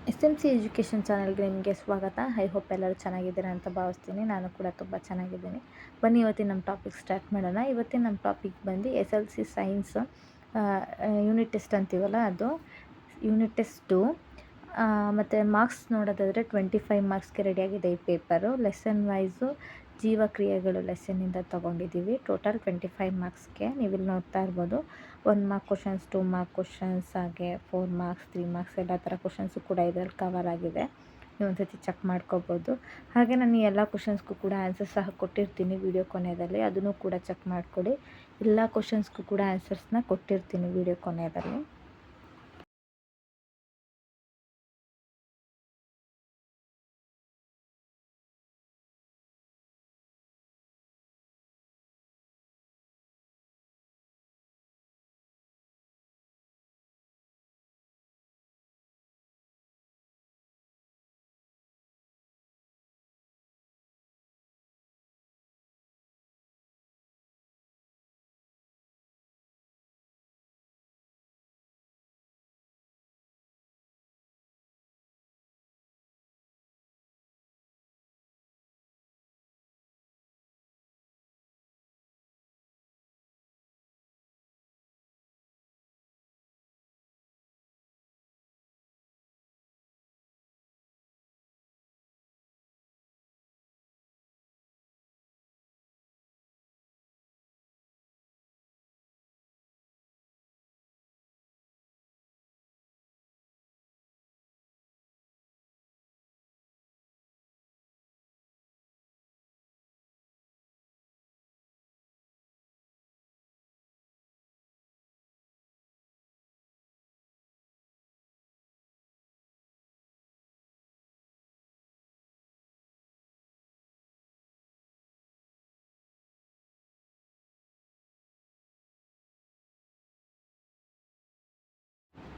S M C education ಚಾನಲ್ಗೆ ನಿಮಗೆ ಸ್ವಾಗತ. ಐ ಹೋಪ್ ಎಲ್ಲರೂ ಚೆನ್ನಾಗಿದ್ದೀರಾ ಅಂತ ಭಾವಿಸ್ತೀನಿ. ನಾನು ಕೂಡ ತುಂಬ ಚೆನ್ನಾಗಿದ್ದೀನಿ. ಬನ್ನಿ ಇವತ್ತಿನ ನಮ್ಮ ಟಾಪಿಕ್ ಸ್ಟಾರ್ಟ್ ಮಾಡೋಣ. ಇವತ್ತಿನ ನಮ್ಮ ಟಾಪಿಕ್ ಬಂದು SLC ಸೈನ್ಸ್ ಯೂನಿಟ್ ಟೆಸ್ಟ್ ಅಂತೀವಲ್ಲ, ಅದು ಯೂನಿಟ್ ಟೆಸ್ಟ್ 2. ಮತ್ತು ಮಾರ್ಕ್ಸ್ ನೋಡೋದಾದರೆ 25 ಮಾರ್ಕ್ಸ್ಗೆ ರೆಡಿಯಾಗಿದೆ ಈ ಪೇಪರು. ಲೆಸನ್ ವೈಸು ಜೀವಕ್ರಿಯೆಗಳು ಲೆಸನ್ನಿಂದ ತೊಗೊಂಡಿದ್ದೀವಿ. ಟೋಟಲ್ 25 ಮಾರ್ಕ್ಸ್ಗೆ ನೀವಿಲ್ಲಿ ನೋಡ್ತಾ ಇರ್ಬೋದು. 1 ಮಾರ್ಕ್ ಕ್ವಶನ್ಸ್, 2 ಮಾರ್ಕ್ ಕ್ವಶನ್ಸ್, ಹಾಗೆ 4 ಮಾರ್ಕ್ಸ್, 3 ಮಾರ್ಕ್ಸ್ ಎಲ್ಲ ಥರ ಕ್ವಶನ್ಸು ಕೂಡ ಇದರಲ್ಲಿ ಕವರ್ ಆಗಿದೆ. ನೀವು ಒಂದು ಸತಿ ಚೆಕ್ ಮಾಡ್ಕೋಬೋದು. ಹಾಗೆ ನಾನು ಈ ಎಲ್ಲ ಕ್ವಶನ್ಸ್ಗೂ ಕೂಡ ಆನ್ಸರ್ ಸಹ ಕೊಟ್ಟಿರ್ತೀನಿ ವಿಡಿಯೋ ಕೊನೆಯಲ್ಲಿ, ಅದನ್ನು ಕೂಡ ಚೆಕ್ ಮಾಡಿಕೊಡಿ. ಎಲ್ಲ ಕ್ವಶನ್ಸ್ಗೂ ಕೂಡ ಆನ್ಸರ್ಸ್ನ ಕೊಟ್ಟಿರ್ತೀನಿ ವಿಡಿಯೋ ಕೊನೆಯಲ್ಲಿ.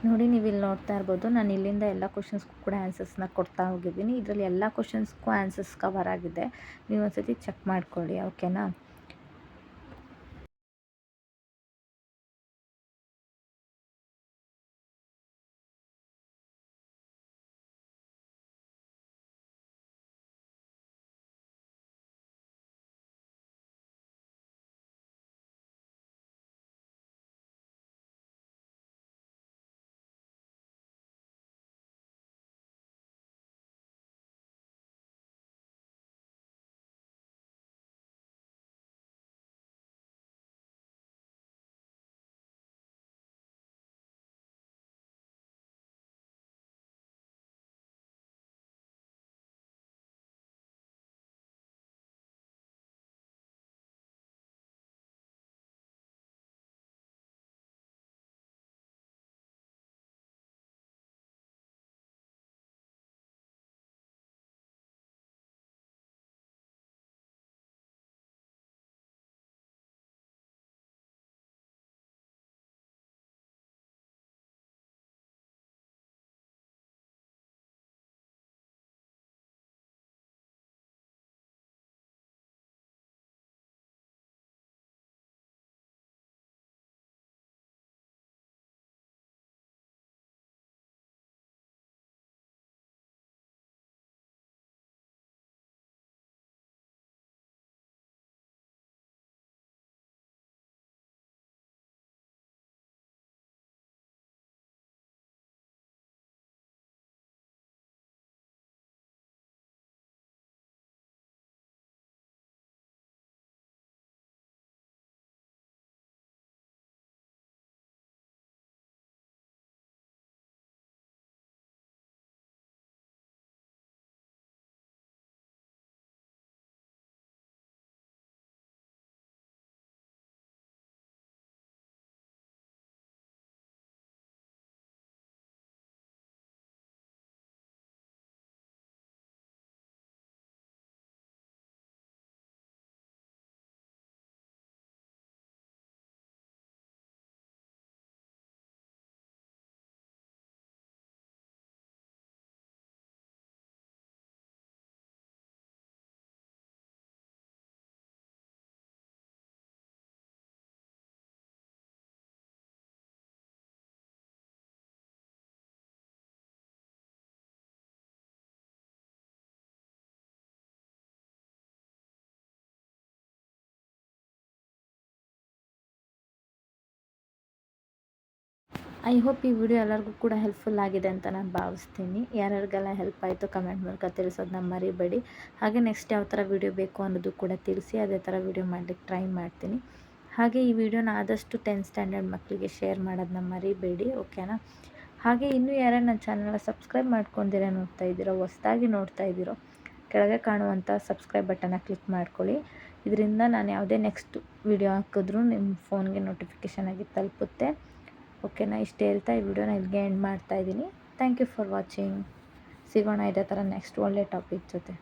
ನೋಡಿ, ನೀವು ಇಲ್ಲಿ ನೋಡ್ತಾ ಇರ್ಬೋದು, ನಾನು ಇಲ್ಲಿಂದ ಎಲ್ಲ ಕ್ವಶನ್ಸ್ಗೂ ಕೂಡ ಆನ್ಸರ್ಸ್ನ ಕೊಡ್ತಾ ಹೋಗಿದ್ದೀನಿ. ಇದರಲ್ಲಿ ಎಲ್ಲ ಕ್ವಶನ್ಸ್ಗೂ ಆನ್ಸರ್ಸ್ ಕವರ್ ಆಗಿದೆ. ನೀವು ಒಂದ್ಸತಿ ಚೆಕ್ ಮಾಡ್ಕೊಳ್ಳಿ, ಓಕೆನಾ. ಐ ಹೋಪ್ ಈ ವಿಡಿಯೋ ಎಲ್ಲರಿಗೂ ಕೂಡ ಹೆಲ್ಪ್ಫುಲ್ ಆಗಿದೆ ಅಂತ ನಾನು ಭಾವಿಸ್ತೀನಿ. ಯಾರ್ಯಾರಿಗೆಲ್ಲ ಹೆಲ್ಪ್ ಆಯಿತು ಕಮೆಂಟ್ ಮೂಲಕ ತಿಳಿಸೋದನ್ನ ಮರಿಬೇಡಿ. ಹಾಗೆ ನೆಕ್ಸ್ಟ್ ಯಾವ ಥರ ವಿಡಿಯೋ ಬೇಕು ಅನ್ನೋದು ಕೂಡ ತಿಳಿಸಿ, ಅದೇ ಥರ ವಿಡಿಯೋ ಮಾಡಲಿಕ್ಕೆ ಟ್ರೈ ಮಾಡ್ತೀನಿ. ಹಾಗೆ ಈ ವಿಡಿಯೋನ ಆದಷ್ಟು 10th ಸ್ಟ್ಯಾಂಡರ್ಡ್ ಮಕ್ಕಳಿಗೆ ಶೇರ್ ಮಾಡೋದನ್ನ ಮರಿಬೇಡಿ, ಓಕೆನಾ. ಹಾಗೆ ಇನ್ನೂ ಯಾರ್ಯಾರು ನನ್ನ ಚಾನಲ್ನ ಸಬ್ಸ್ಕ್ರೈಬ್ ಮಾಡ್ಕೊಂಡಿರೋ ನೋಡ್ತಾ ಇದ್ದೀರೋ, ಹೊಸ್ದಾಗಿ ನೋಡ್ತಾ ಇದ್ದೀರೋ, ಕೆಳಗೆ ಕಾಣುವಂಥ ಸಬ್ಸ್ಕ್ರೈಬ್ ಬಟನ್ನ ಕ್ಲಿಕ್ ಮಾಡ್ಕೊಳ್ಳಿ. ಇದರಿಂದ ನಾನು ಯಾವುದೇ ನೆಕ್ಸ್ಟ್ ವಿಡಿಯೋ ಹಾಕಿದ್ರೂ ನಿಮ್ಮ ಫೋನ್ಗೆ ನೋಟಿಫಿಕೇಷನ್ ಆಗಿ ತಲುಪುತ್ತೆ, ಓಕೆನಾ. ಇಷ್ಟು ಹೇಳ್ತಾ ಈ ವಿಡಿಯೋನ ಇಲ್ಲಿಗೆ ಎಂಡ್ ಮಾಡ್ತಾಯಿದ್ದೀನಿ. Thank you for watching. ಸಿಗೋಣ ಇದೇ ಥರ ನೆಕ್ಸ್ಟ್ ಒಳ್ಳೆ ಟಾಪಿಕ್ ಜೊತೆ.